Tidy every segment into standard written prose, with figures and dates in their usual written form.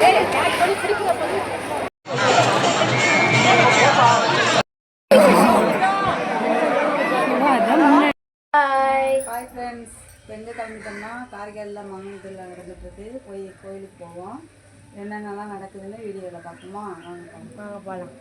Hi friends, எங்கே கிளம்பிட்டோம்னா காரைக்காலில் மங்கன் திருவிழா நடந்துட்டுருக்கு. கோயிலுக்கு போவோம். என்னென்னலாம் நடக்குதுன்னு வீடியோவில் பார்ப்போமா? வாங்க போகலாம்.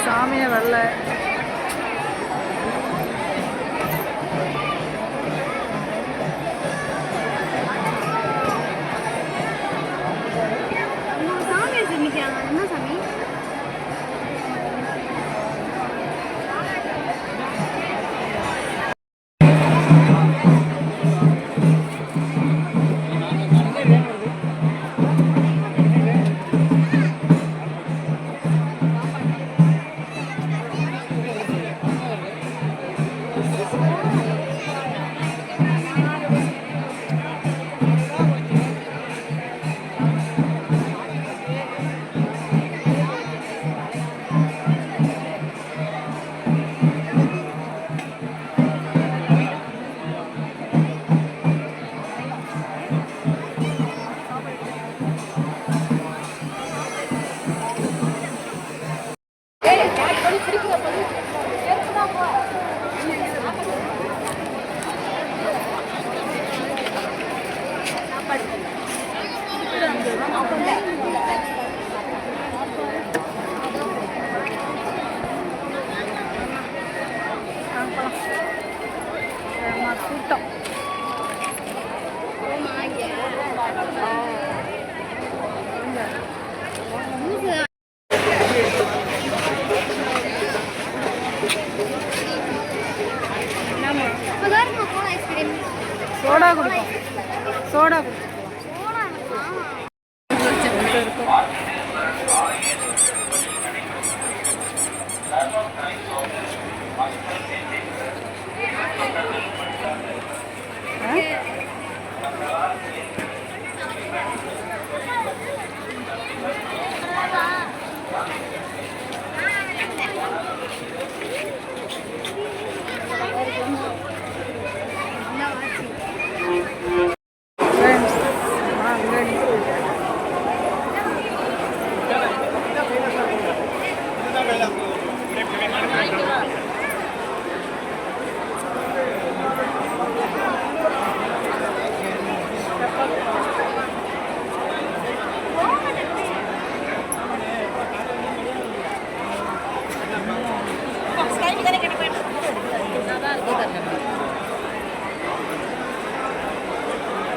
சாமியை வரல. சாமி வச்சுருக்காங்க. என்ன சாமி? கூட்டம் சோடா கொடுப்போம். சோடா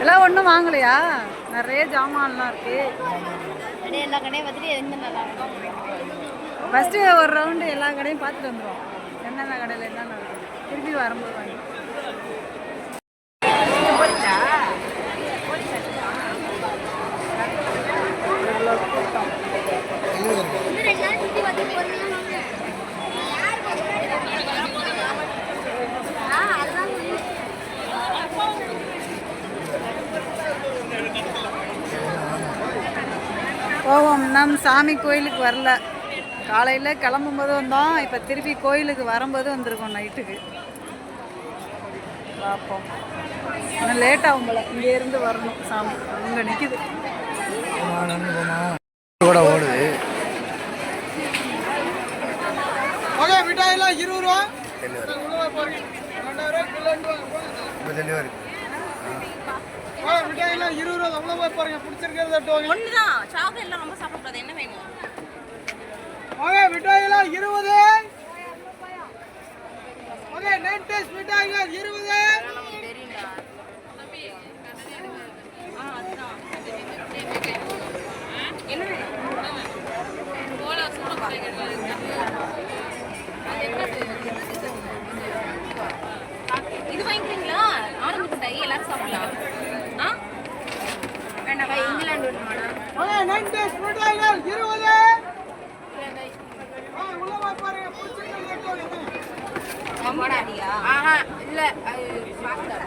எல்லாம் ஒன்றும் வாங்கலையா? நிறைய ஜாமான்லாம் இருக்கு. எல்லா கடையும் பார்த்துட்டு எந்த நல்லா இருக்கும். ஃபஸ்ட்டு ஒரு ரவுண்டு எல்லா கடையும் பார்த்துட்டு வந்துடுவோம். என்னென்ன கடையில் என்னென்ன இருக்குது திருப்பி வரும்போது வாங்கி. போவோம். நம் சாமி கோயிலுக்கு வரல. காலையில் கிளம்பும்போது வந்தோம். இப்போ திருப்பி கோயிலுக்கு வரும்போது வந்திருக்கோம் நைட்டுக்கு. பார்ப்போம். ஆனால் லேட் ஆகும் போல. இங்கேருந்து வரணும். சாமி அங்கே நிற்கிது கூட ஓடுது. மிட்டாயெல்லாம் 20 ரூபா. மிட்டாயெல்லாம் 20 ரூபா. நம்மள போய் பாருங்க. பிடிச்சிருக்கிறது ஒண்ணுதான். சாக்லேட் எல்லாம் ரொம்ப சாப்பிடக்கூடாது. என்ன வேணும்? மிட்டாயெல்லாம் 20. ஓகே, நைட் டேஸ்ட் மிட்டாய்கள் 20. என்ன வேணும்? இது வாங்கிக்கிறீங்களா? ஆரஞ்சு மிட்டாய் எல்லாரும் சாப்பிடலாம். வேண்டாம். இங்கிலாந்து ஓகே, நைட் டேஸ்ட் மிட்டாய்கள் 20. உள்ள போய் பாருங்க. பிடிச்சிருக்கிறது போடாடியா ஆஹா இல்ல அது பாஸ்டா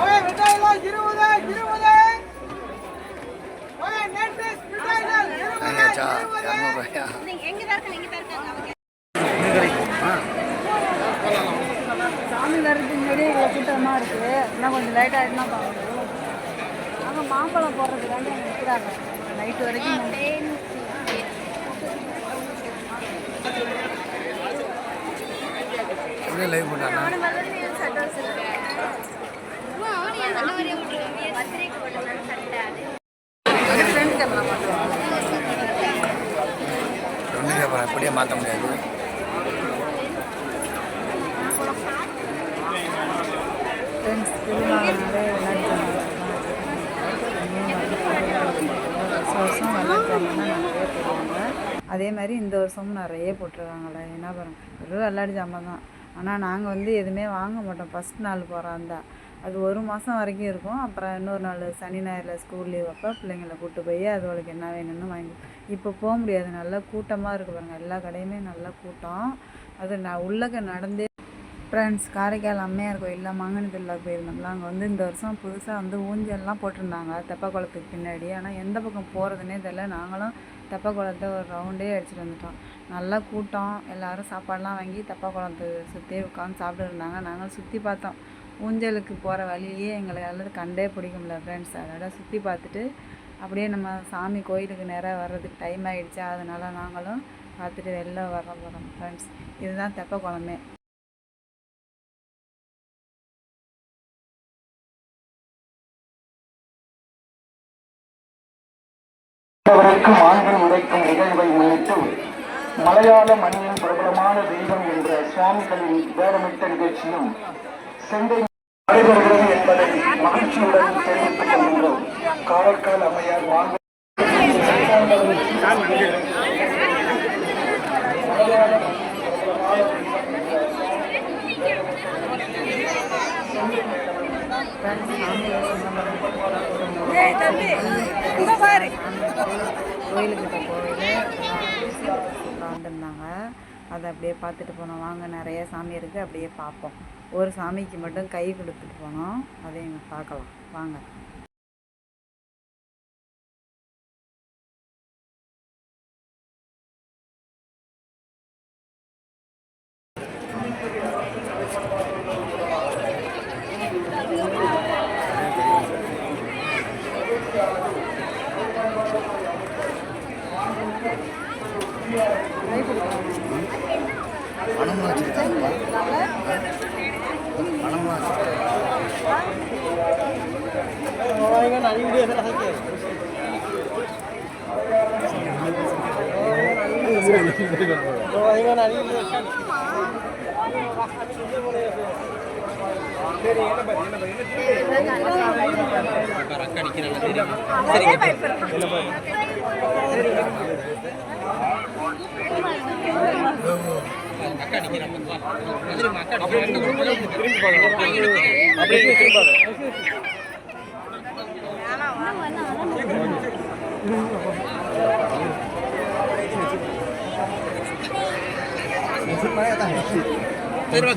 ஓகே மிட்டாய்கள் 20 20 ஓகே நெக்ஸ்ட் மிட்டாய்கள் 20 நீங்க எங்க தான் இருக்காங்க அவங்க சாமி வரதுக்கு முன்னாடி இவ்வளோ கூட்டமாக இருக்குது இன்னும் கொஞ்சம் லேட் ஆகிடுனா பார்க்கணும். நாங்கள் மாம்பழம் போடுறதுக்காண்டி அங்கே நிற்கிறாங்க நைட்டு வரைக்கும். லைவ் போட்டாங்க ஃப்ரெண்ட் கேமரா பண்ணுறோம். ஒன்றும் கேட்பேன் எப்படியே மாற்ற முடியாது. ஃப்ரெண்ட்ஸ் திருநாள்னாலே வருஷம் விளையாடுறாங்கன்னா நிறைய போடுவாங்க. அதே மாதிரி இந்த வருஷமும் நிறைய போட்டிருக்காங்களே. என்ன பாருங்க வெறும் விளையாடி ஜாமான் தான். ஆனால் நாங்கள் வந்து எதுவுமே வாங்க மாட்டோம். ஃபஸ்ட் நாள் போகிறாந்தா அது ஒரு மாதம் வரைக்கும் இருக்கும். அப்புறம் இன்னொரு நாள் சனி ஞாயிறில் ஸ்கூல் லீவ் அப்போ பிள்ளைங்களை கூப்பிட்டு போய் அதுகளுக்கு என்ன வேணும்னு வாங்கி. இப்போ போக முடியாது, நல்லா கூட்டமாக இருக்குது பாருங்கள். எல்லா கடையுமே நல்லா கூட்டம். அது நான் உள்ளக்க நடந்தே. ஃப்ரெண்ட்ஸ் காரைக்கால் அம்மையார் கோயிலில் மாங்கனி திருவிழாவுக்கு போயிருந்தோம்ல. அங்கே வந்து இந்த வருஷம் புதுசாக வந்து ஊஞ்சல்லாம் போட்டிருந்தாங்க தெப்பக்குளத்துக்கு பின்னாடி. ஆனால் எந்த பக்கம் போகிறதுனே தெரியல. நாங்களும் தெப்பக்குளத்தை ஒரு ரவுண்டே அடிச்சுட்டு வந்துட்டோம். நல்லா கூட்டம். எல்லோரும் சாப்பாடெலாம் வாங்கி தெப்பக்குளத்தை சுற்றி உட்காந்து சாப்பிட்டு இருந்தாங்க. நாங்கள் சுற்றி பார்த்தோம். ஊஞ்சலுக்கு போகிற வழியிலேயே எங்களால் கண்டே பிடிக்க முடியல ஃப்ரெண்ட்ஸ். அதோட சுற்றி பார்த்துட்டு அப்படியே நம்ம சாமி கோயிலுக்கு நேராக வர்றதுக்கு டைம் ஆகிடுச்சா, அதனால் நாங்களும் பார்த்துட்டு வெளில போகிறோம் ஃப்ரெண்ட்ஸ். இதுதான் தெப்பக்குளமே. ஆண்கள் உரைக்கும் நிகழ்வை முன்னிட்டு மலையாள மண்ணின் பிரபலமான தெய்வம் என்ற சுவாமிகளின் வேடமிட்ட நிகழ்ச்சியும் செங்கை நடைபெறுகிறது என்பதை மகிழ்ச்சியுடன் தெரிவித்துக் கொள்கின்றோம். காரைக்கால் அம்மையார் மாண்பு கோயிலுக்கிட்ட கோயில் வந்திருந்தாங்க. அதை அப்படியே பார்த்துட்டு போனோம். வாங்க நிறைய சாமி இருக்குது, அப்படியே பார்ப்போம். ஒரு சாமிக்கு மட்டும் கை கொடுத்துட்டு போனோம், அதையும் பார்க்கலாம் வாங்க. பணம்லாம் வச்சுருக்காங்க. பணம்லாம்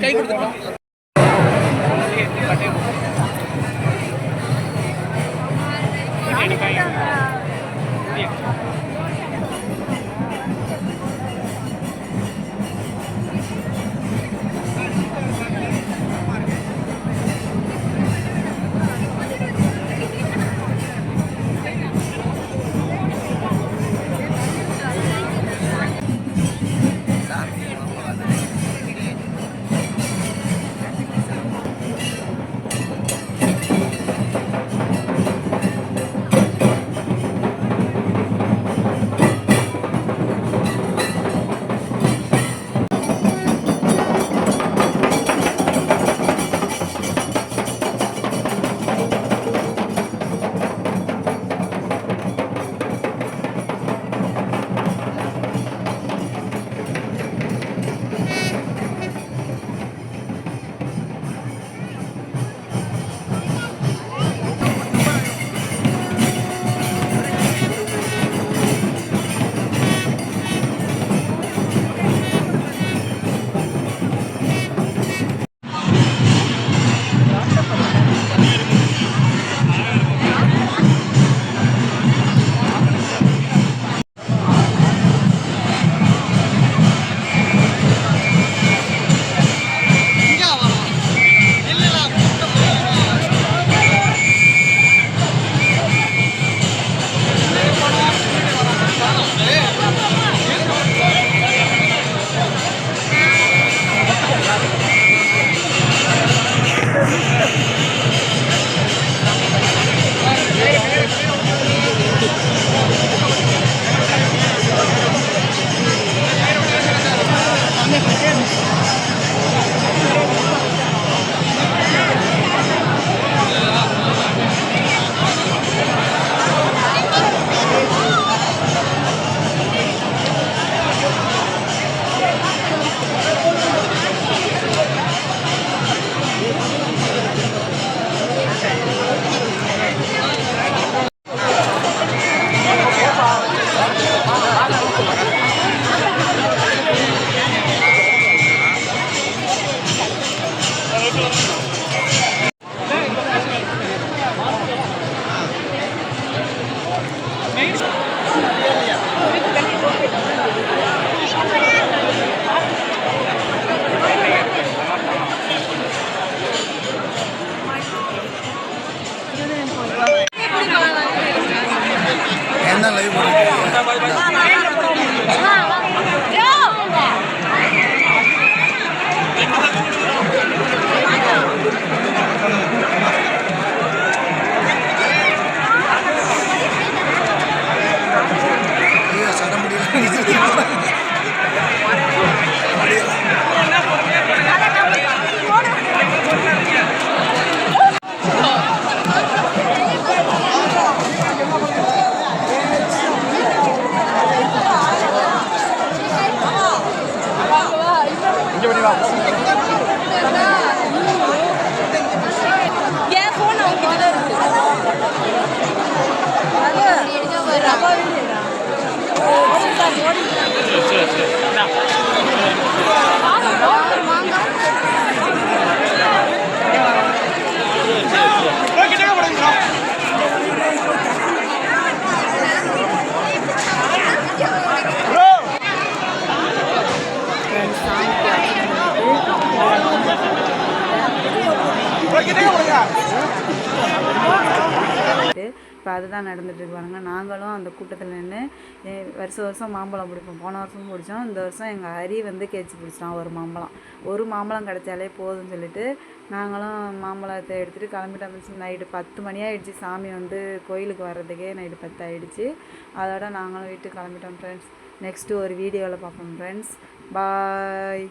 கை கொடுத்துருக்கோம். என்ன லைவ் போட்டு சட முடியல ஏன் போன் அவங்க கிட்ட தான் இப்போ அதுதான் நடந்துகிட்டு பாருங்க. நாங்களும் அந்த கூட்டத்தில் நின்று வருஷம் மாம்பழம் பிடிப்போம். போன வருஷமும் பிடிச்சோம். இந்த வருஷம் எங்கள் ஹரி வந்து கேட்சி பிடிச்சிட்டான் ஒரு மாம்பழம் கிடைச்சாலே போதும்னு சொல்லிட்டு நாங்களும் மாம்பழத்தை எடுத்துகிட்டு கிளம்பிட்டோம். நைட்டு 10 மணி ஆகிடுச்சு. சாமி வந்து கோயிலுக்கு வர்றதுக்கே நைட்டு 10 ஆகிடுச்சு. அதோட நாங்களும் வீட்டுக்கு கிளம்பிட்டோம் ஃப்ரெண்ட்ஸ். நெக்ஸ்ட்டு ஒரு வீடியோவில் பார்ப்போம் ஃப்ரெண்ட்ஸ். பாய்.